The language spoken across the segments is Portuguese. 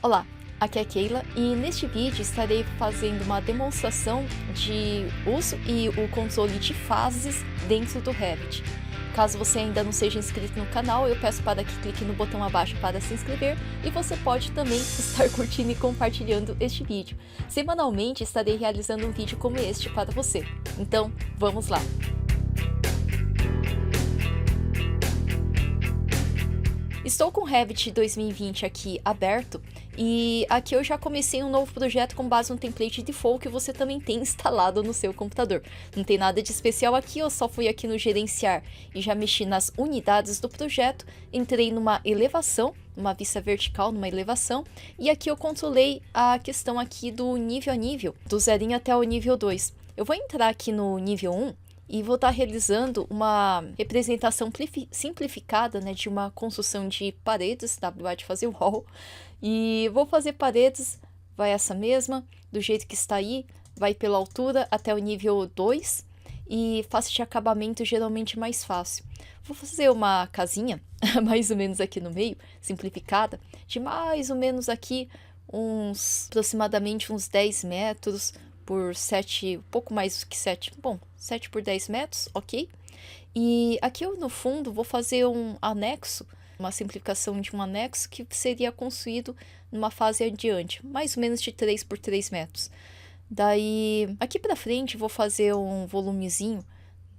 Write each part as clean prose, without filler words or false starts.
Olá, aqui é a Keila e neste vídeo estarei fazendo uma demonstração de uso e o controle de fases dentro do Revit. Caso você ainda não seja inscrito no canal, eu peço para que clique no botão abaixo para se inscrever e você pode também estar curtindo e compartilhando este vídeo. Semanalmente estarei realizando um vídeo como este para você. Então, vamos lá! Estou com o Revit 2020 aqui aberto e aqui eu já comecei um novo projeto com base no template default que você também tem instalado no seu computador. Não tem nada de especial aqui, eu só fui aqui no gerenciar e já mexi nas unidades do projeto, entrei numa elevação, uma vista vertical numa elevação, e aqui eu controlei a questão aqui do nível a nível, do zerinho até o nível 2. Eu vou entrar aqui no nível 1, e vou estar realizando uma representação simplificada, né, de uma construção de paredes, WA de fazer wall, e vou fazer paredes, vai essa mesma, do jeito que está aí, vai pela altura até o nível 2, e face de acabamento geralmente mais fácil. Vou fazer uma casinha, mais ou menos aqui no meio, simplificada, de mais ou menos aqui, aproximadamente uns 10 metros, por 7, pouco mais que 7, bom, 7 por 10 metros, ok? E aqui eu no fundo vou fazer um anexo, uma simplificação de um anexo que seria construído numa fase adiante, mais ou menos de 3 por 3 metros. Daí, aqui pra frente vou fazer um volumezinho,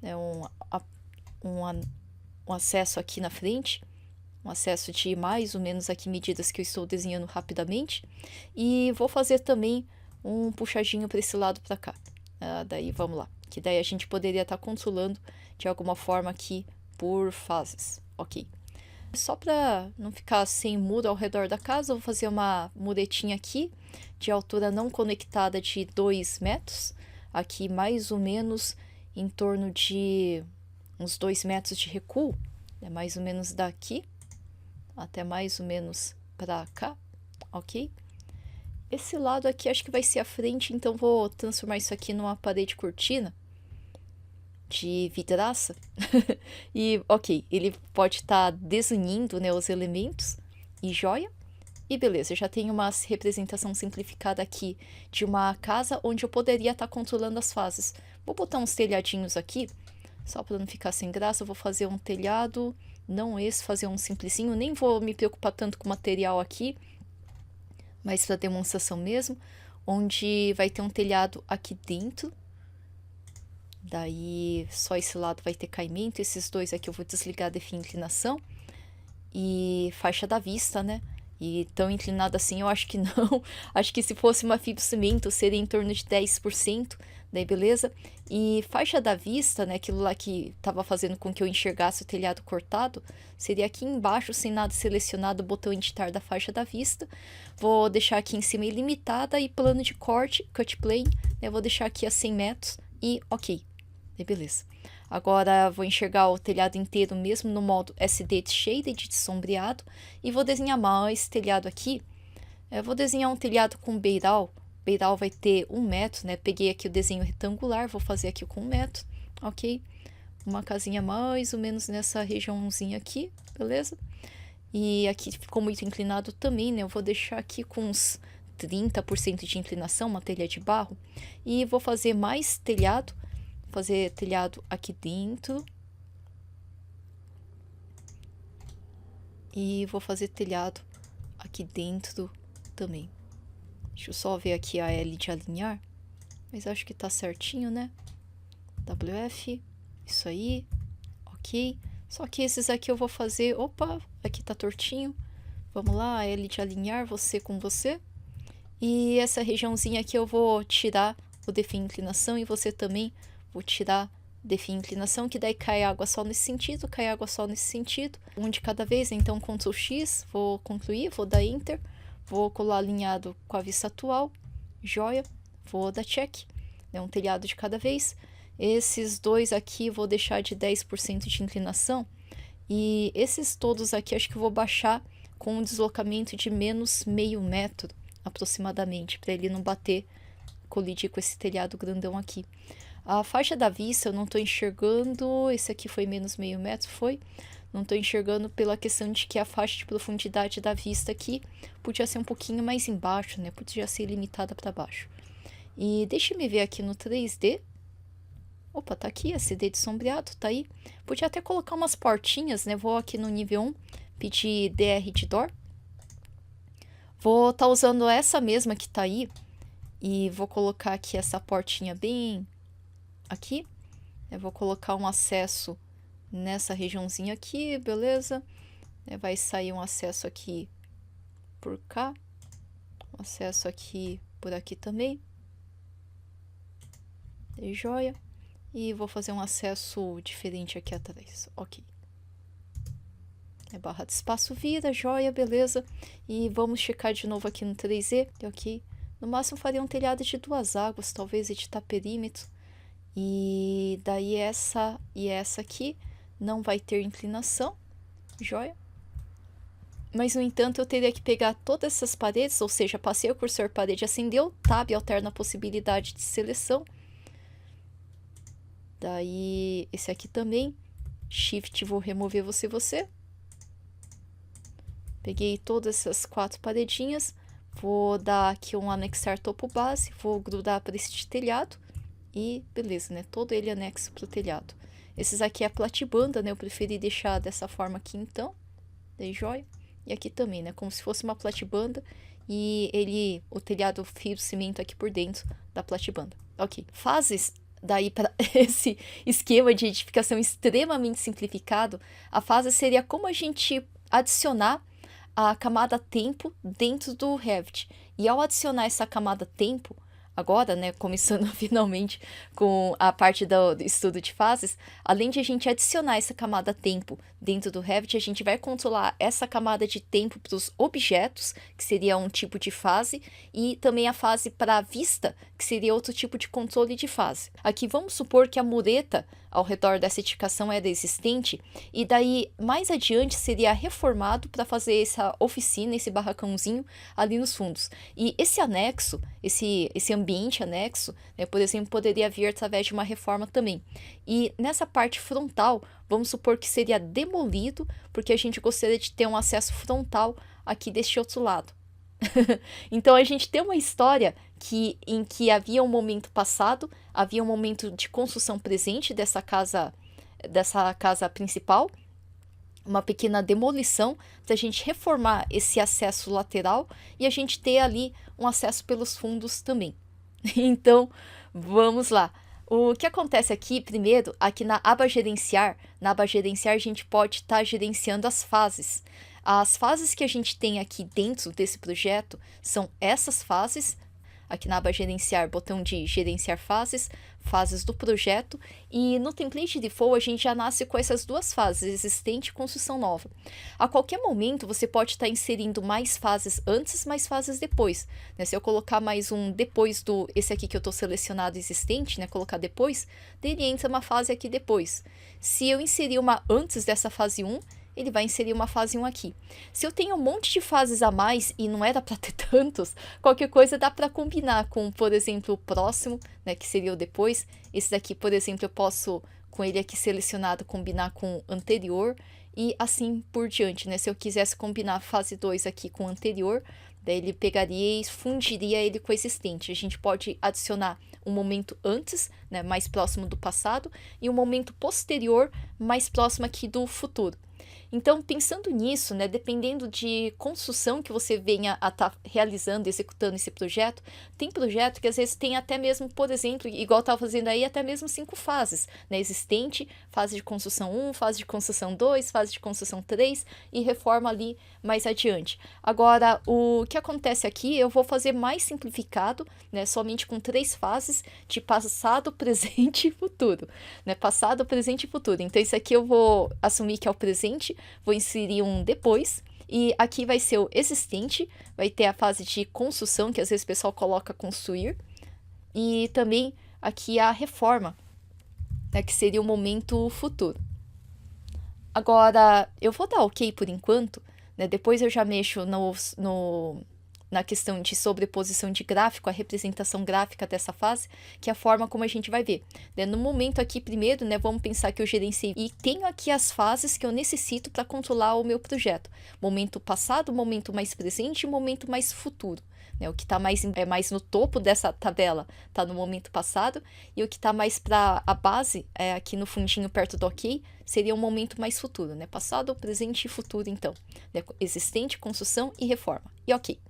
né, um acesso aqui na frente, um acesso de mais ou menos aqui medidas que eu estou desenhando rapidamente, e vou fazer também um puxadinho para esse lado para cá. Daí vamos lá, que daí a gente poderia estar controlando de alguma forma aqui por fases, ok? Só para não ficar sem muro ao redor da casa, eu vou fazer uma muretinha aqui de altura não conectada de 2 metros, aqui mais ou menos em torno de uns 2 metros de recuo, é mais ou menos daqui até mais ou menos para cá, ok? Esse lado aqui acho que vai ser a frente, então vou transformar isso aqui numa parede cortina de vidraça. E ok, ele pode estar desunindo, né, os elementos e joia. E beleza, já tenho uma representação simplificada aqui de uma casa onde eu poderia estar controlando as fases. Vou botar uns telhadinhos aqui, só para não ficar sem graça. Eu vou fazer um telhado, não esse, fazer um simplesinho. Nem vou me preocupar tanto com o material aqui, mas para demonstração mesmo, onde vai ter um telhado aqui dentro. Daí só esse lado vai ter caimento, esses dois aqui eu vou desligar a inclinação. E faixa da vista, né? E tão inclinado assim eu acho que não. Acho que se fosse uma fibrocimento seria em torno de 10%, daí beleza? E faixa da vista, né, aquilo lá que estava fazendo com que eu enxergasse o telhado cortado, seria aqui embaixo, sem nada selecionado, o botão editar da faixa da vista. Vou deixar aqui em cima ilimitada e plano de corte, cut plane, né, vou deixar aqui a 100 metros e ok, daí beleza. Agora vou enxergar o telhado inteiro mesmo no modo SD de Shaded, de sombreado, e vou desenhar mais telhado aqui. Eu vou desenhar um telhado com beiral. Beiral vai ter 1 metro, né? Peguei aqui o desenho retangular, vou fazer aqui com 1 metro, ok? Uma casinha mais ou menos nessa regiãozinha aqui, beleza? E aqui ficou muito inclinado também, né? Eu vou deixar aqui com uns 30% de inclinação, uma telha de barro. E vou fazer mais telhado. Fazer telhado aqui dentro. E vou fazer telhado aqui dentro também. Deixa eu só ver aqui a L de alinhar. Mas acho que tá certinho, né? WF. Isso aí. Ok. Só que esses aqui eu vou fazer... Opa, aqui tá tortinho. Vamos lá, a L de alinhar, você com você. E essa regiãozinha aqui eu vou tirar o define inclinação e você também. Vou tirar define inclinação, que daí cai água só nesse sentido, cai água só nesse sentido. Um de cada vez, então Ctrl X, vou concluir, vou dar Enter. Vou colar alinhado com a vista atual, joia, vou dar check, é um telhado de cada vez. Esses dois aqui vou deixar de 10% de inclinação. E esses todos aqui acho que vou baixar com um deslocamento de menos meio metro, aproximadamente, para ele não bater, colidir com esse telhado grandão aqui. A faixa da vista eu não estou enxergando, esse aqui foi menos meio metro, foi? Não tô enxergando pela questão de que a faixa de profundidade da vista aqui podia ser um pouquinho mais embaixo, né? Podia ser limitada para baixo. E deixa-me ver aqui no 3D. Opa, tá aqui, SD de sombreado, tá aí. Podia até colocar umas portinhas, né? Vou aqui no nível 1, pedir DR de Door. Vou estar usando essa mesma que tá aí. E vou colocar aqui essa portinha bem aqui. Eu vou colocar um acesso nessa regiãozinha aqui, beleza? Vai sair um acesso aqui por cá. Um acesso aqui por aqui também. E joia. E vou fazer um acesso diferente aqui atrás. Ok. Barra de espaço vira, joia, beleza. E vamos checar de novo aqui no 3D. Ok. No máximo faria um telhado de 2 águas, talvez editar perímetro. E daí essa e essa aqui não vai ter inclinação, joia. Mas, no entanto, eu teria que pegar todas essas paredes, ou seja, passei o cursor parede, acendeu, Tab alterna a possibilidade de seleção. Daí, esse aqui também, Shift, vou remover você. Peguei todas essas 4 paredinhas, vou dar aqui um anexar topo base, vou grudar para este telhado. E beleza, né? Todo ele anexo para o telhado. Esses aqui é a platibanda, né? Eu preferi deixar dessa forma aqui, então. Daí, joia. E aqui também, né? Como se fosse uma platibanda. E o telhado fio cimento aqui por dentro da platibanda. Ok. Fases, daí para esse esquema de edificação extremamente simplificado, a fase seria como a gente adicionar a camada tempo dentro do Revit. E ao adicionar essa camada tempo, agora, né, começando finalmente com a parte do estudo de fases, além de a gente adicionar essa camada tempo dentro do Revit, a gente vai controlar essa camada de tempo para os objetos, que seria um tipo de fase, e também a fase para a vista, que seria outro tipo de controle de fase. Aqui vamos supor que a mureta ao redor dessa edificação era existente, e daí mais adiante seria reformado para fazer essa oficina, esse barracãozinho ali nos fundos. E esse anexo, esse ambiente anexo, né, por exemplo, poderia vir através de uma reforma também. E nessa parte frontal, vamos supor que seria demolido, porque a gente gostaria de ter um acesso frontal aqui deste outro lado. Então a gente tem uma história em que havia um momento passado, havia um momento de construção presente dessa casa principal, uma pequena demolição para a gente reformar esse acesso lateral e a gente ter ali um acesso pelos fundos também. Então, vamos lá. O que acontece aqui, primeiro, aqui na aba gerenciar a gente pode estar gerenciando as fases. As fases que a gente tem aqui dentro desse projeto são essas fases. Aqui na aba gerenciar, botão de gerenciar fases do projeto, e no template default a gente já nasce com essas 2 fases, existente e construção nova. A qualquer momento você pode estar inserindo mais fases antes, mais fases depois, né? Se eu colocar mais um depois esse aqui que eu estou selecionado existente, né? Colocar depois, dele entra uma fase aqui depois. Se eu inserir uma antes dessa fase 1, ele vai inserir uma fase 1 aqui. Se eu tenho um monte de fases a mais e não era para ter tantos, qualquer coisa dá para combinar com, por exemplo, o próximo, né, que seria o depois. Esse daqui, por exemplo, eu posso, com ele aqui selecionado, combinar com o anterior e assim por diante, né? Se eu quisesse combinar a fase 2 aqui com o anterior, daí ele pegaria e fundiria ele com o existente. A gente pode adicionar um momento antes, né, mais próximo do passado, e um momento posterior, mais próximo aqui do futuro. Então, pensando nisso, né, dependendo de construção que você venha a estar realizando, executando esse projeto, tem projeto que às vezes tem até mesmo, por exemplo, igual eu estava fazendo aí, até mesmo 5 fases, né, existente, fase de construção 1, fase de construção 2, fase de construção 3 e reforma ali mais adiante. Agora, o que acontece aqui, eu vou fazer mais simplificado, né, somente com 3 fases de passado, presente e futuro, né, passado, presente e futuro. Então, isso aqui eu vou assumir que é o presente, vou inserir um depois, e aqui vai ser o existente, vai ter a fase de construção, que às vezes o pessoal coloca construir, e também aqui a reforma, né, que seria o momento futuro. Agora, eu vou dar ok por enquanto, né, depois eu já mexo na questão de sobreposição de gráfico, a representação gráfica dessa fase, que é a forma como a gente vai ver. No momento aqui, primeiro, vamos pensar que eu gerenciei e tenho aqui as fases que eu necessito para controlar o meu projeto. Momento passado, momento mais presente e momento mais futuro. O que está mais no topo dessa tabela está no momento passado, e o que está mais para a base, aqui no fundinho perto do OK, seria um momento mais futuro, passado, presente e futuro, então. Existente, construção e reforma. E OK.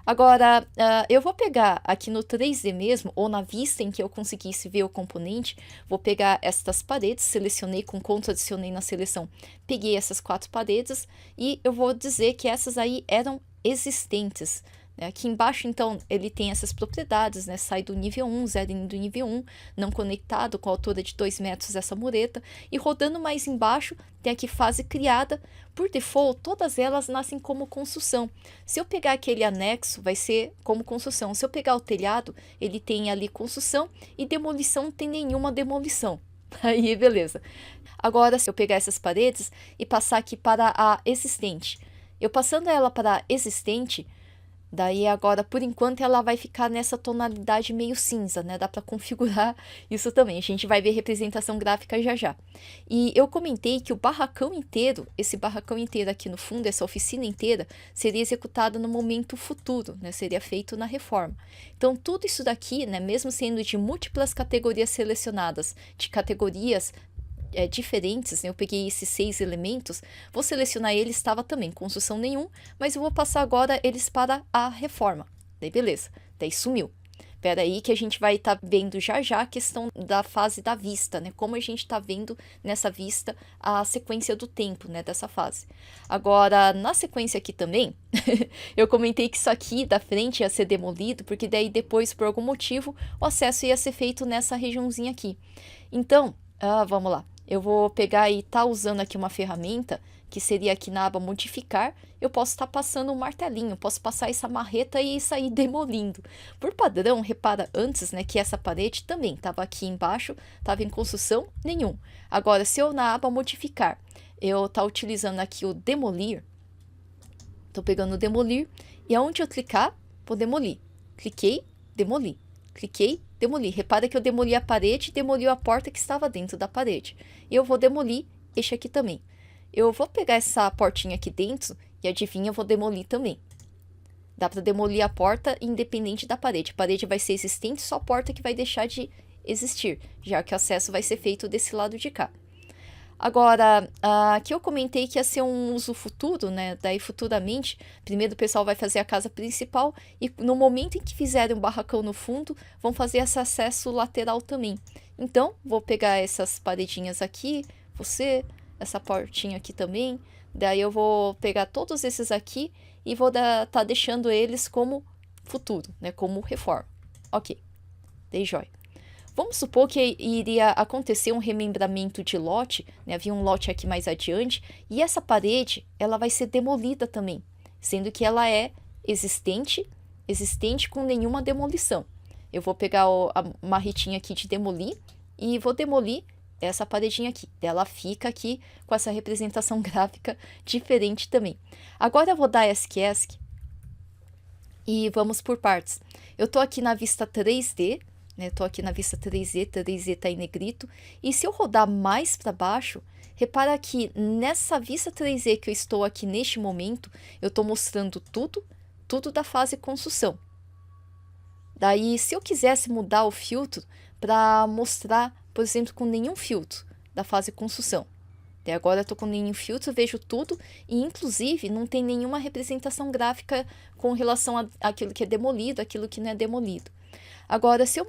Agora, eu vou pegar aqui no 3D mesmo, ou na vista em que eu conseguisse ver o componente, vou pegar estas paredes, selecionei com Ctrl, adicionei na seleção, peguei essas 4 paredes, e eu vou dizer que essas aí eram existentes. Aqui embaixo, então, ele tem essas propriedades, sai do nível 1, zero do nível 1, não conectado, com a altura de 2 metros essa mureta, e rodando mais embaixo, tem aqui fase criada. Por default, todas elas nascem como construção. Se eu pegar aquele anexo, vai ser como construção. Se eu pegar o telhado, ele tem ali construção, e demolição não tem nenhuma demolição. Aí, beleza. Agora, se eu pegar essas paredes e passar aqui para a existente, eu passando ela para a existente, daí agora, por enquanto, ela vai ficar nessa tonalidade meio cinza, Dá para configurar isso também. A gente vai ver representação gráfica já já. E eu comentei que o barracão inteiro, esse barracão inteiro aqui no fundo, essa oficina inteira, seria executado no momento futuro, Seria feito na reforma. Então, tudo isso daqui, mesmo sendo de múltiplas categorias selecionadas, de categorias diferentes, eu peguei esses 6 elementos, vou selecionar eles, estava também, construção nenhum, mas eu vou passar agora eles para a reforma. Daí beleza, daí sumiu. Espera aí que a gente vai estar vendo já já a questão da fase da vista, como a gente está vendo nessa vista a sequência do tempo, dessa fase. Agora, na sequência aqui também, eu comentei que isso aqui da frente ia ser demolido, porque daí depois, por algum motivo, o acesso ia ser feito nessa regiãozinha aqui. Então, vamos lá. Eu vou pegar e usando aqui uma ferramenta, que seria aqui na aba modificar, eu posso estar passando um martelinho, posso passar essa marreta e sair demolindo. Por padrão, repara antes, que essa parede também estava aqui embaixo, estava em construção, nenhum. Agora, se eu na aba modificar, eu estou utilizando aqui o demolir, estou pegando o demolir, e aonde eu clicar, vou demolir. Cliquei, demoli. Cliquei, demoli. Repara que eu demoli a parede e demoli a porta que estava dentro da parede. E eu vou demolir este aqui também. Eu vou pegar essa portinha aqui dentro e adivinha, eu vou demolir também. Dá para demolir a porta independente da parede. A parede vai ser existente, só a porta que vai deixar de existir, já que o acesso vai ser feito desse lado de cá. Agora, aqui eu comentei que ia ser um uso futuro, Daí futuramente, primeiro o pessoal vai fazer a casa principal e no momento em que fizerem um barracão no fundo, vão fazer esse acesso lateral também. Então, vou pegar essas paredinhas aqui, essa portinha aqui também, daí eu vou pegar todos esses aqui e vou tá deixando eles como futuro, Como reforma. Ok, dei joia. Vamos supor que iria acontecer um remembramento de lote, havia um lote aqui mais adiante, e essa parede ela vai ser demolida também, sendo que ela é existente com nenhuma demolição. Eu vou pegar a marretinha aqui de demolir e vou demolir essa paredinha aqui. Ela fica aqui com essa representação gráfica diferente também. Agora eu vou dar ESC e vamos por partes. Eu estou aqui na vista 3D, Estou aqui na vista 3D, 3D está em negrito, e se eu rodar mais para baixo, repara que nessa vista 3D que eu estou aqui neste momento, eu estou mostrando tudo da fase construção. Daí, se eu quisesse mudar o filtro para mostrar, por exemplo, com nenhum filtro da fase construção. Até agora eu estou com nenhum filtro, vejo tudo, e inclusive não tem nenhuma representação gráfica com relação àquilo que é demolido, aquilo que não é demolido. Agora, se eu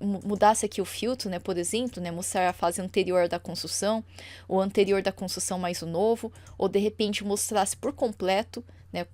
mudasse aqui o filtro, por exemplo, mostrar a fase anterior da construção, ou anterior da construção mais o novo, ou de repente mostrasse por completo,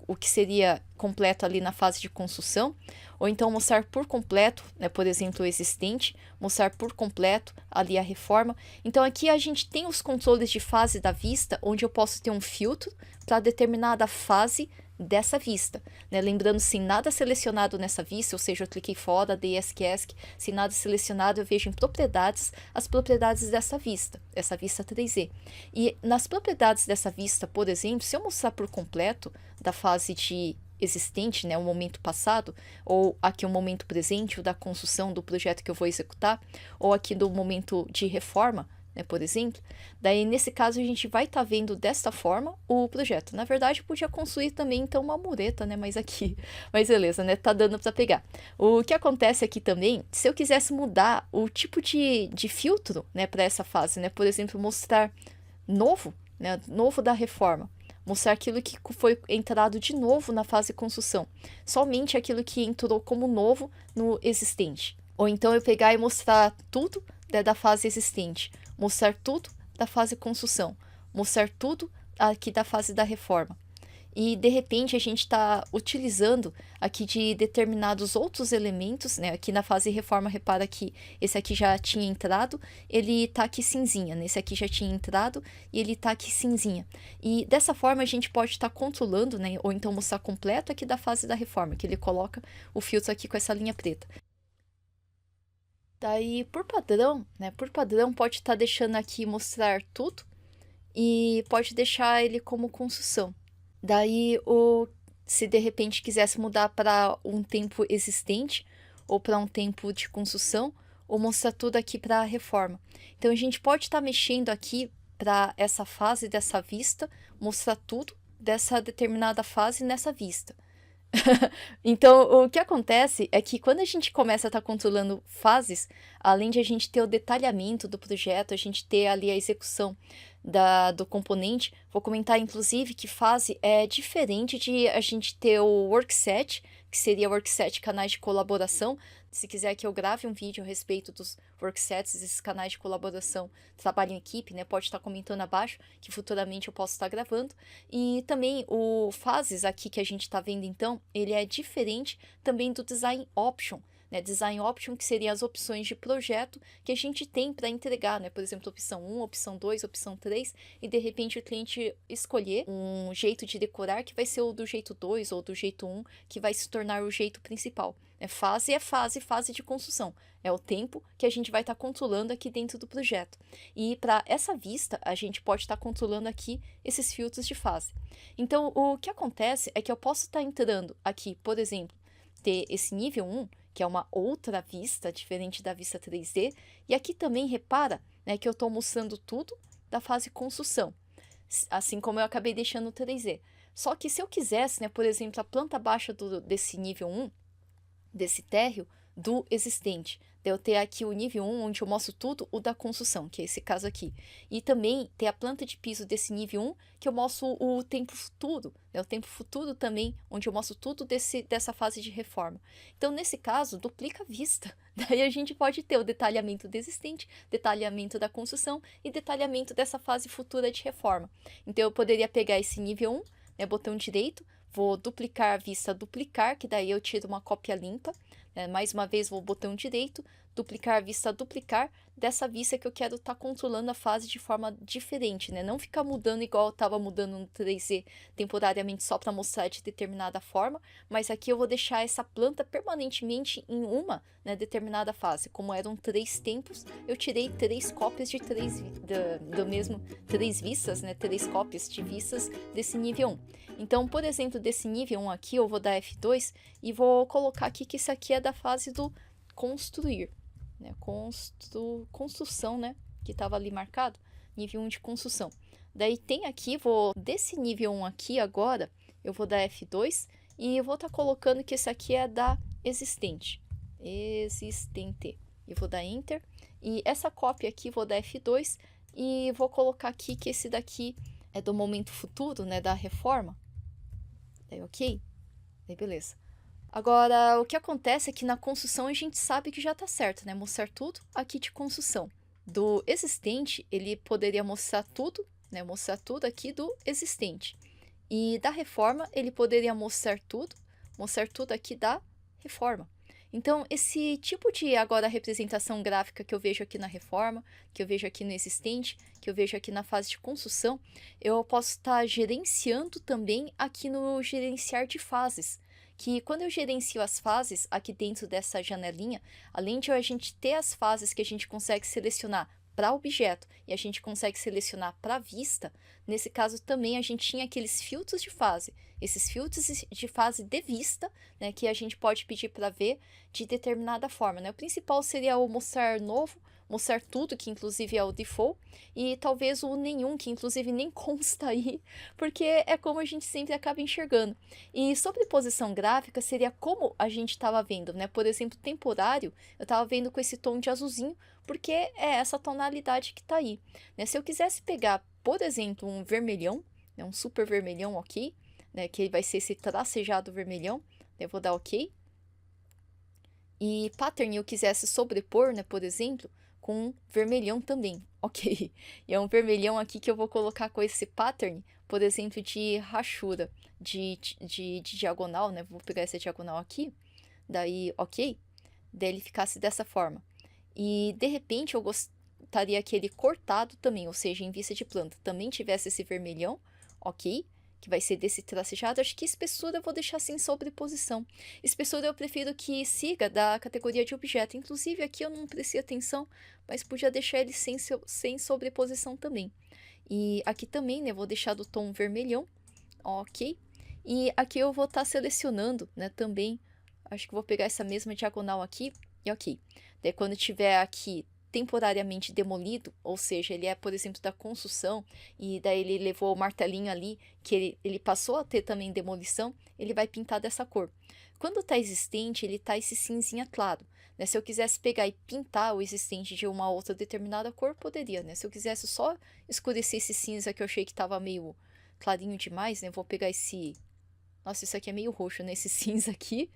o que seria completo ali na fase de construção, ou então mostrar por completo, por exemplo, o existente, mostrar por completo ali a reforma. Então aqui a gente tem os controles de fase da vista, onde eu posso ter um filtro para determinada fase dessa vista, Lembrando, sem nada selecionado nessa vista, ou seja, eu cliquei fora, dei ESC, sem nada selecionado, eu vejo em propriedades as propriedades dessa vista, essa vista 3D. E nas propriedades dessa vista, por exemplo, se eu mostrar por completo da fase de existente, né, o momento passado, ou aqui o momento presente, o da construção do projeto que eu vou executar, ou aqui do momento de reforma, né, por exemplo. Daí, nesse caso, a gente vai estar vendo desta forma o projeto. Na verdade, eu podia construir também, então, uma mureta, né, mas aqui, mas beleza, né, tá dando para pegar. O que acontece aqui também, se eu quisesse mudar o tipo de filtro, né, para essa fase, né, por exemplo, mostrar novo, né, novo da reforma, mostrar aquilo que foi entrado de novo na fase de construção, somente aquilo que entrou como novo no existente. Ou então eu pegar e mostrar tudo, né, da fase existente, mostrar tudo da fase de construção, mostrar tudo aqui da fase da reforma. E de repente a gente está utilizando aqui de determinados outros elementos, né? Aqui na fase reforma, repara que esse aqui já tinha entrado, ele está aqui cinzinha, nesse aqui já tinha entrado e ele está aqui cinzinha. E dessa forma a gente pode estar controlando, né? Ou então mostrar completo aqui da fase da reforma, que ele coloca o filtro aqui com essa linha preta. Daí, por padrão, né? Por padrão pode estar deixando aqui mostrar tudo e pode deixar ele como construção. Daí, se de repente quisesse mudar para um tempo existente, ou para um tempo de construção, ou mostrar tudo aqui para a reforma. Então, a gente pode estar mexendo aqui para essa fase dessa vista, mostrar tudo dessa determinada fase nessa vista. Então, o que acontece é que quando a gente começa a estar controlando fases, além de a gente ter o detalhamento do projeto, a gente ter ali a execução do componente, vou comentar inclusive que fase é diferente de a gente ter o workset, que seria o workset canais de colaboração. Se quiser que eu grave um vídeo a respeito dos worksets, esses canais de colaboração, trabalho em equipe, né? Pode estar comentando abaixo, que futuramente eu posso estar gravando. E também o fases aqui que a gente está vendo então, ele é diferente também do design option, né? Design option, que seriam as opções de projeto que a gente tem para entregar, né? Por exemplo, opção 1, opção 2, opção 3, e de repente o cliente escolher um jeito de decorar que vai ser o do jeito 2 ou do jeito 1, que vai se tornar o jeito principal. Fase é fase de construção. É o tempo que a gente vai estar controlando aqui dentro do projeto. E para essa vista, a gente pode estar controlando aqui esses filtros de fase. Então, o que acontece é que eu posso estar entrando aqui, por exemplo, ter esse nível 1, que é uma outra vista, diferente da vista 3D. E aqui também, repara, né, que eu estou mostrando tudo da fase construção, assim como eu acabei deixando o 3D. Só que se eu quisesse, né, por exemplo, a planta baixa desse nível 1, desse térreo do existente. De eu ter aqui o nível 1, onde eu mostro tudo o da construção, que é esse caso aqui. E também ter a planta de piso desse nível 1, que eu mostro o tempo futuro. O tempo futuro também, onde eu mostro tudo dessa fase de reforma. Então, nesse caso, duplica a vista. Daí a gente pode ter o detalhamento do existente, detalhamento da construção e detalhamento dessa fase futura de reforma. Então, eu poderia pegar esse nível 1, né, botão direito, vou duplicar a vista, duplicar, que daí eu tiro uma cópia limpa. Mais uma vez, vou botão direito, duplicar a vista, duplicar, dessa vista que eu quero estar controlando a fase de forma diferente, né? Não ficar mudando igual eu estava mudando no 3D temporariamente só para mostrar de determinada forma, mas aqui eu vou deixar essa planta permanentemente em uma, né, determinada fase. Como eram 3 tempos, eu tirei 3 cópias de 3 vistas, né? 3 cópias de vistas desse nível 1. Então, por exemplo, desse nível 1 aqui, eu vou dar F2 e vou colocar aqui que isso aqui é da fase do construir, né? Construção, né? Que estava ali marcado, nível 1 de construção. Daí tem aqui, desse nível 1 aqui agora, eu vou dar F2 e eu vou estar colocando que esse aqui é da existente. E vou dar Enter. E essa cópia aqui, vou dar F2 e vou colocar aqui que esse daqui é do momento futuro, né? Da reforma. Daí, ok? Daí, beleza. Agora, o que acontece é que na construção a gente sabe que já tá certo, né? Mostrar tudo aqui de construção. Do existente, ele poderia mostrar tudo, né? Mostrar tudo aqui do existente. E da reforma, ele poderia mostrar tudo aqui da reforma. Então, esse tipo de, agora, representação gráfica que eu vejo aqui na reforma, que eu vejo aqui no existente, que eu vejo aqui na fase de construção, eu posso estar gerenciando também aqui no gerenciar de fases. Que quando eu gerencio as fases aqui dentro dessa janelinha, além de a gente ter as fases que a gente consegue selecionar para objeto e a gente consegue selecionar para vista, nesse caso também a gente tinha aqueles filtros de fase, esses filtros de fase de vista, né, que a gente pode pedir para ver de determinada forma, né? O principal seria o mostrar novo, mostrar tudo, que inclusive é o default, e talvez o nenhum, que inclusive nem consta aí, porque é como a gente sempre acaba enxergando. E sobreposição gráfica seria como a gente estava vendo, né? Por exemplo, temporário, eu estava vendo com esse tom de azulzinho, porque é essa tonalidade que está aí, né? Se eu quisesse pegar, por exemplo, um vermelhão, né, um super vermelhão, ok, né, que vai ser esse tracejado vermelhão, eu vou dar ok. E pattern eu quisesse sobrepor, né, por exemplo, com um vermelhão também, ok. E é um vermelhão aqui que eu vou colocar com esse pattern, por exemplo, de rachura, de diagonal, né, vou pegar essa diagonal aqui, daí ok, daí ele ficasse dessa forma. E de repente eu gostaria que ele cortado também, ou seja, em vista de planta, também tivesse esse vermelhão, ok, que vai ser desse tracejado. Acho que espessura eu vou deixar sem sobreposição. Espessura eu prefiro que siga da categoria de objeto. Inclusive aqui eu não prestei atenção, mas podia deixar ele sem sobreposição também. E aqui também, né, vou deixar do tom vermelhão, ok. E aqui eu vou estar selecionando, né, também, acho que vou pegar essa mesma diagonal aqui, e ok. Daí quando tiver aqui temporariamente demolido, ou seja, ele é, por exemplo, da construção, e daí ele levou o martelinho ali, que ele passou a ter também demolição, ele vai pintar dessa cor. Quando está existente, ele está esse cinzinha claro, né? Se eu quisesse pegar e pintar o existente de uma outra determinada cor, poderia, né? Se eu quisesse só escurecer esse cinza que eu achei que estava meio clarinho demais, né? Vou pegar esse... Nossa, isso aqui é meio roxo, né? Esse cinza aqui,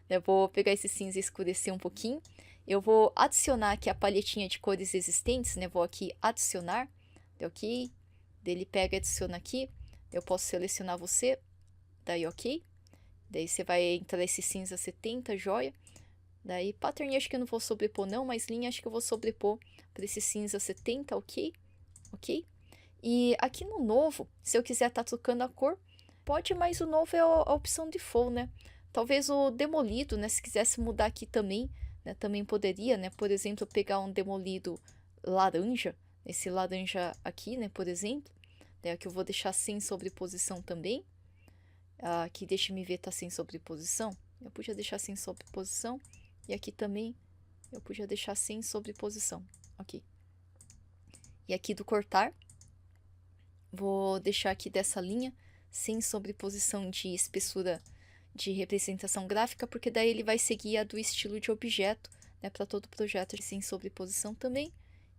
né? Vou pegar esse cinza e escurecer um pouquinho. Eu vou adicionar aqui a palhetinha de cores existentes, né? Vou aqui adicionar, ok? Daí ele pega e adiciona aqui. Eu posso selecionar você, daí ok. Daí você vai entrar esse cinza 70, joia. Daí pattern acho que eu não vou sobrepor não, mas linha acho que eu vou sobrepor para esse cinza 70, ok? Ok? E aqui no novo, se eu quiser estar trocando a cor, pode, mas o novo é a opção default, né? Talvez o demolido, né? Se quisesse mudar aqui também, né? Também poderia, né? Por exemplo, pegar um demolido laranja, esse laranja aqui, né? Por exemplo, né? Aqui eu vou deixar sem sobreposição também. Aqui, deixa-me ver, tá sem sobreposição. Eu podia deixar sem sobreposição. E aqui também eu podia deixar sem sobreposição. Ok. E aqui do cortar, vou deixar aqui dessa linha sem sobreposição de espessura de representação gráfica, porque daí ele vai seguir a do estilo de objeto, né, para todo projeto sem sobreposição também.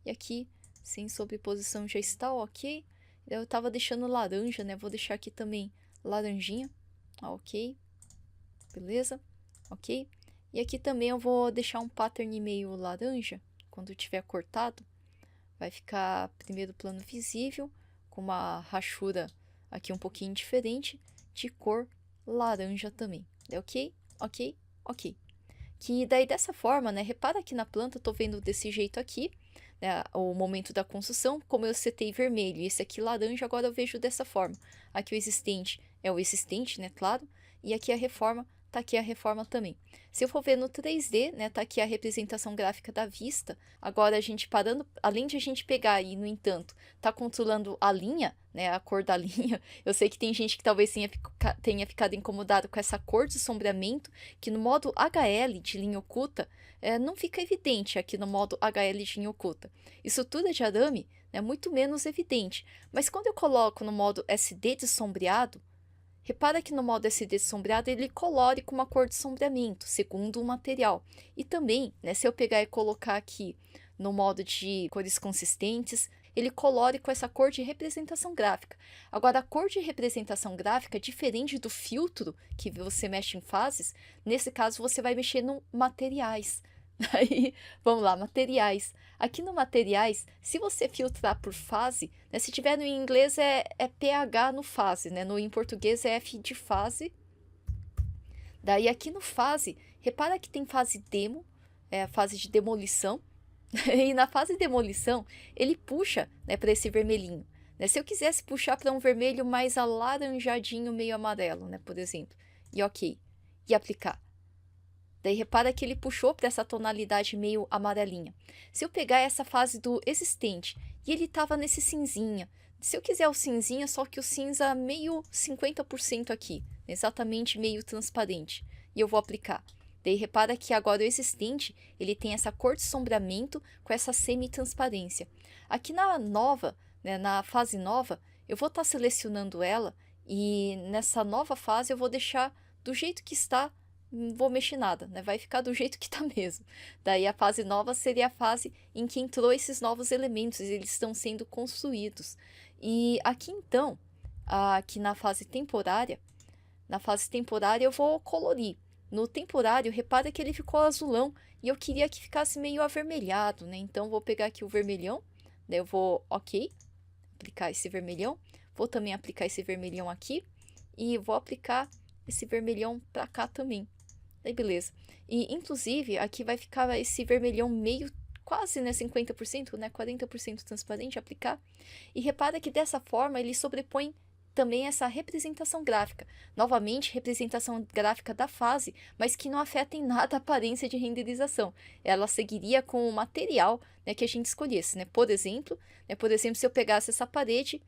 E aqui, sem sobreposição já está, ok. Eu estava deixando laranja, né, vou deixar aqui também laranjinha, ok. Beleza, ok. E aqui também eu vou deixar um pattern meio laranja, quando tiver cortado. Vai ficar primeiro plano visível, com uma rachura aqui um pouquinho diferente, de cor laranja também. É ok? Ok? Ok. Que daí dessa forma, né? Repara aqui na planta, eu tô vendo desse jeito aqui, né? O momento da construção, como eu setei vermelho, e esse aqui laranja, agora eu vejo dessa forma. Aqui o existente é o existente, né? Claro. E aqui a reforma, tá aqui a reforma também. Se eu for ver no 3D, né, tá aqui a representação gráfica da vista. Agora a gente parando, além de a gente pegar e, no entanto, tá controlando a linha, né, a cor da linha. Eu sei que tem gente que talvez tenha ficado incomodado com essa cor de sombreamento, que no modo HL de linha oculta, não fica evidente aqui no modo HL de linha oculta. Estrutura de arame é muito menos evidente, mas quando eu coloco no modo SD de sombreado, repara que no modo SD sombreado ele colore com uma cor de sombreamento, segundo o material. E também, né, se eu pegar e colocar aqui no modo de cores consistentes, ele colore com essa cor de representação gráfica. Agora, a cor de representação gráfica, diferente do filtro que você mexe em fases, nesse caso você vai mexer no materiais. Aí, vamos lá, materiais. Aqui no materiais, se você filtrar por fase, né, se tiver no inglês é pH no fase, né, no em português é F de fase. Daí aqui no fase, repara que tem fase demo, é a fase de demolição. E na fase de demolição, ele puxa, né, para esse vermelhinho. Né? Se eu quisesse puxar para um vermelho mais alaranjadinho, meio amarelo, né, por exemplo. E ok. E aplicar. Daí repara que ele puxou para essa tonalidade meio amarelinha. Se eu pegar essa fase do existente e ele estava nesse cinzinha, se eu quiser o cinzinha, só que o cinza meio 50% aqui, exatamente meio transparente, e eu vou aplicar. Daí repara que agora o existente, ele tem essa cor de sombreamento com essa semi-transparência. Aqui na nova, né, na fase nova, eu vou estar selecionando ela e nessa nova fase eu vou deixar do jeito que está, não vou mexer nada, né? Vai ficar do jeito que está mesmo. Daí a fase nova seria a fase em que entrou esses novos elementos, eles estão sendo construídos. E aqui então, aqui na fase temporária eu vou colorir. No temporário, repara que ele ficou azulão e eu queria que ficasse meio avermelhado, né? Então vou pegar aqui o vermelhão, daí eu vou, ok, aplicar esse vermelhão. Vou também aplicar esse vermelhão aqui e vou aplicar esse vermelhão pra cá também. Daí beleza. E inclusive aqui vai ficar esse vermelhão meio quase, né, 50%, né, 40% transparente, aplicar. E repara que dessa forma ele sobrepõe também essa representação gráfica. Novamente, representação gráfica da fase, mas que não afeta em nada a aparência de renderização. Ela seguiria com o material, né, que a gente escolhesse, né? Por exemplo, se eu pegasse essa parede,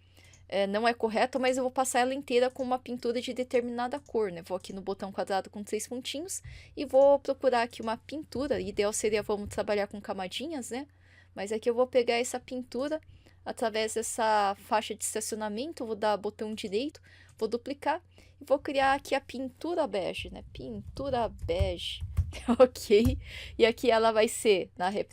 não é correto, mas eu vou passar ela inteira com uma pintura de determinada cor, né? Vou aqui no botão quadrado com 3 pontinhos e vou procurar aqui uma pintura. O ideal seria, vamos trabalhar com camadinhas, né? Mas aqui eu vou pegar essa pintura através dessa faixa de estacionamento, vou dar botão direito, vou duplicar e vou criar aqui a pintura bege, né? Pintura bege, ok? E aqui ela vai ser,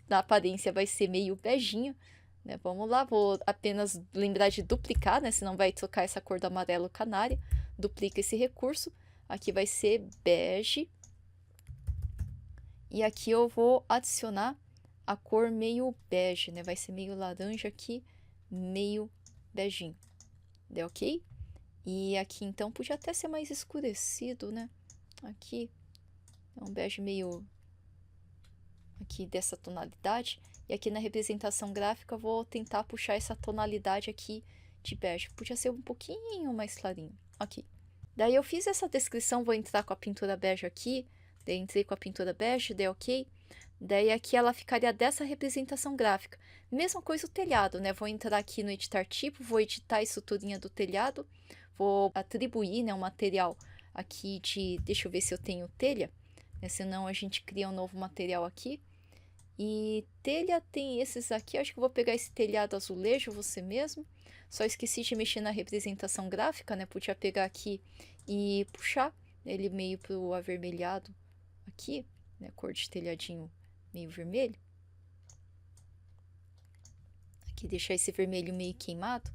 na aparência vai ser meio beginho, né? Vamos lá, vou apenas lembrar de duplicar, né? Senão vai trocar essa cor do amarelo canária. Duplica esse recurso. Aqui vai ser bege. E aqui eu vou adicionar a cor meio bege, né? Vai ser meio laranja aqui, meio beijinho. Deu ok? E aqui então podia até ser mais escurecido, né? Aqui é um bege meio aqui dessa tonalidade. E aqui na representação gráfica eu vou tentar puxar essa tonalidade aqui de bege. Podia ser um pouquinho mais clarinho. Aqui. Daí eu fiz essa descrição, vou entrar com a pintura bege aqui. Daí entrei com a pintura bege, dei ok. Daí aqui ela ficaria dessa representação gráfica. Mesma coisa o telhado, né? Vou entrar aqui no editar tipo, vou editar a estruturinha do telhado. Vou atribuir, né, um material aqui de... Deixa eu ver se eu tenho telha, né? Senão a gente cria um novo material aqui. E telha tem esses aqui, acho que eu vou pegar esse telhado azulejo, você mesmo. Só esqueci de mexer na representação gráfica, né? Podia pegar aqui e puxar ele meio pro avermelhado aqui, né? Cor de telhadinho meio vermelho. Aqui deixar esse vermelho meio queimado,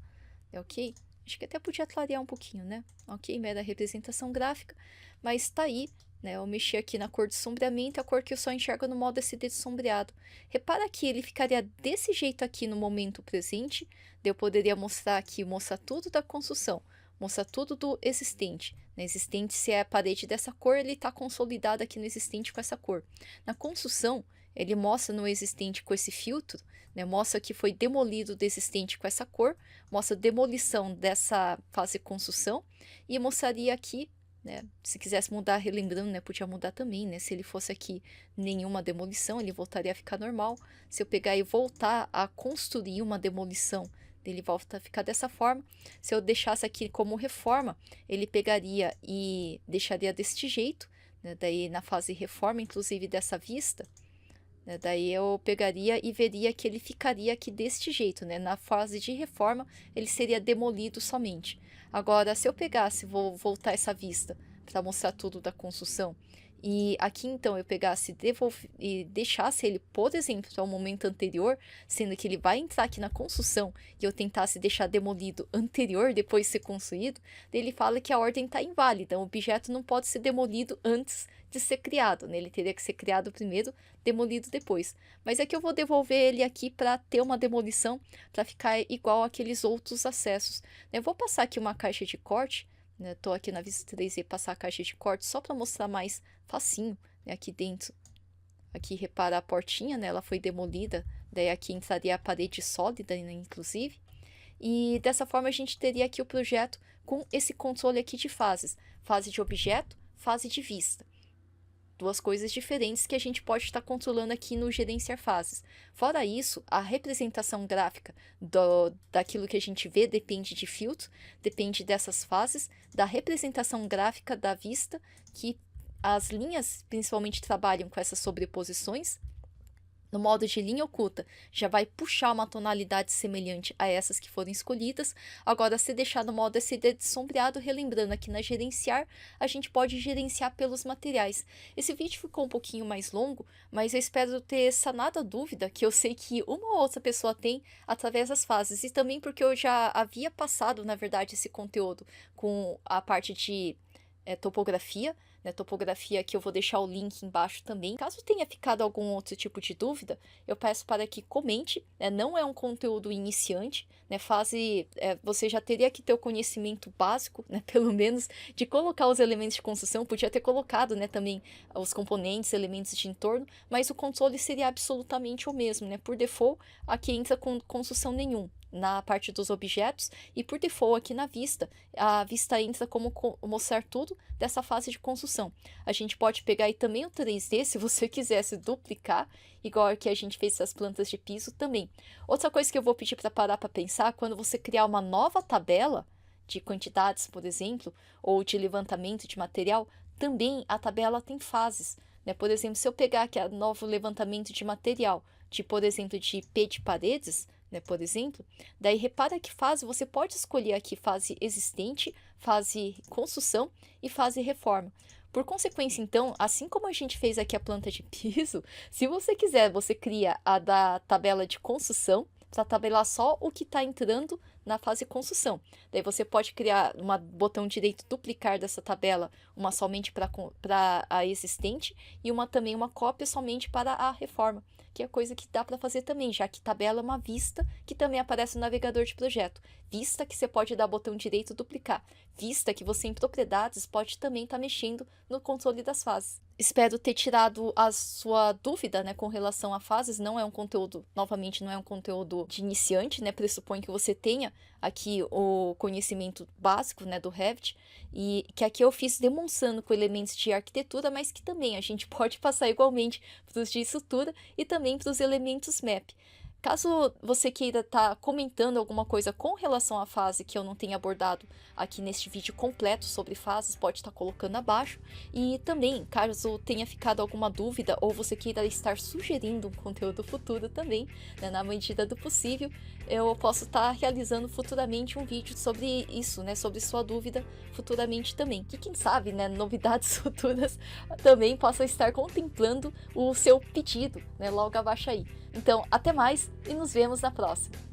é ok? Acho que até podia clarear um pouquinho, né? Ok, mera representação gráfica, mas tá aí. Né, eu mexi aqui na cor de sombreamento, a cor que eu só enxergo no modo SD de sombreado. Repara que ele ficaria desse jeito aqui no momento presente. Daí eu poderia mostrar aqui, mostrar tudo da construção, mostrar tudo do existente. Na existente, se é a parede dessa cor, ele está consolidado aqui no existente com essa cor. Na construção, ele mostra no existente com esse filtro, né, mostra que foi demolido do existente com essa cor, mostra demolição dessa fase de construção e mostraria aqui, né, se quisesse mudar, relembrando, né, podia mudar também, né, se ele fosse aqui nenhuma demolição, ele voltaria a ficar normal. Se eu pegar e voltar a construir uma demolição, ele volta a ficar dessa forma. Se eu deixasse aqui como reforma, ele pegaria e deixaria deste jeito, né, daí na fase reforma, inclusive dessa vista, né, daí eu pegaria e veria que ele ficaria aqui deste jeito, né, na fase de reforma ele seria demolido somente. Agora, se eu pegasse, vou voltar essa vista para mostrar tudo da construção, e aqui então eu pegasse e deixasse ele, por exemplo, ao momento anterior, sendo que ele vai entrar aqui na construção, e eu tentasse deixar demolido anterior, depois de ser construído, ele fala que a ordem está inválida, o objeto não pode ser demolido antes de ser criado, né? Ele teria que ser criado primeiro, demolido depois. Mas aqui eu vou devolver ele aqui para ter uma demolição, para ficar igual aqueles outros acessos. Eu vou passar aqui uma caixa de corte, né? Tô aqui na vista 3D, passar a caixa de corte só para mostrar mais facinho, né? Aqui dentro. Aqui repara a portinha, né? Ela foi demolida, daí aqui entraria a parede sólida, né? Inclusive. E dessa forma a gente teria aqui o projeto com esse controle aqui de fases. Fase de objeto, fase de vista. duas coisas diferentes que a gente pode estar controlando aqui no gerenciar fases. Fora isso, a representação gráfica daquilo que a gente vê depende de filtro, depende dessas fases, da representação gráfica da vista, que as linhas principalmente trabalham com essas sobreposições. No modo de linha oculta, já vai puxar uma tonalidade semelhante a essas que foram escolhidas. Agora, se deixar no modo SD de sombreado, relembrando aqui na gerenciar, a gente pode gerenciar pelos materiais. Esse vídeo ficou um pouquinho mais longo, mas eu espero ter sanado a dúvida, que eu sei que uma ou outra pessoa tem através das fases. E também porque eu já havia passado, na verdade, esse conteúdo com a parte de topografia, topografia que eu vou deixar o link embaixo também. Caso tenha ficado algum outro tipo de dúvida, eu peço para que comente, não é um conteúdo iniciante, você já teria que ter o conhecimento básico, pelo menos, de colocar os elementos de construção, podia ter colocado, também os componentes, elementos de entorno, mas o controle seria absolutamente o mesmo, por default, aqui entra com construção nenhum na parte dos objetos, e por default aqui na vista, a vista entra como mostrar tudo dessa fase de construção. A gente pode pegar aí também o 3D, se você quisesse duplicar, igual que a gente fez essas plantas de piso também. Outra coisa que eu vou pedir para parar para pensar, quando você criar uma nova tabela de quantidades, por exemplo, ou de levantamento de material, também a tabela tem fases. Por exemplo, se eu pegar aqui o novo levantamento de material, por exemplo, de P de paredes, por exemplo, daí repara que fase você pode escolher aqui fase existente, fase construção e fase reforma. Por consequência, então, assim como a gente fez aqui a planta de piso, se você quiser, você cria a da tabela de construção, para tabelar só o que está entrando na fase construção. Daí você pode criar um botão direito duplicar dessa tabela, uma somente para a existente e também uma cópia somente para a reforma, que é coisa que dá para fazer também, já que tabela é uma vista que também aparece no navegador de projeto. Vista que você pode dar botão direito duplicar. Vista que você em propriedades pode também estar mexendo no controle das fases. Espero ter tirado a sua dúvida, com relação a fases. Não é um conteúdo, novamente, não é um conteúdo de iniciante, pressupõe que você tenha aqui o conhecimento básico, do Revit, e que aqui eu fiz demonstrando com elementos de arquitetura, mas que também a gente pode passar igualmente para os de estrutura e também para os elementos map. Caso você queira estar comentando alguma coisa com relação à fase que eu não tenha abordado aqui neste vídeo completo sobre fases, pode estar colocando abaixo. E também, caso tenha ficado alguma dúvida ou você queira estar sugerindo um conteúdo futuro também, na medida do possível, eu posso estar realizando futuramente um vídeo sobre isso, sobre sua dúvida futuramente também. Que quem sabe, novidades futuras também possa estar contemplando o seu pedido, logo abaixo aí. Então, até mais e nos vemos na próxima!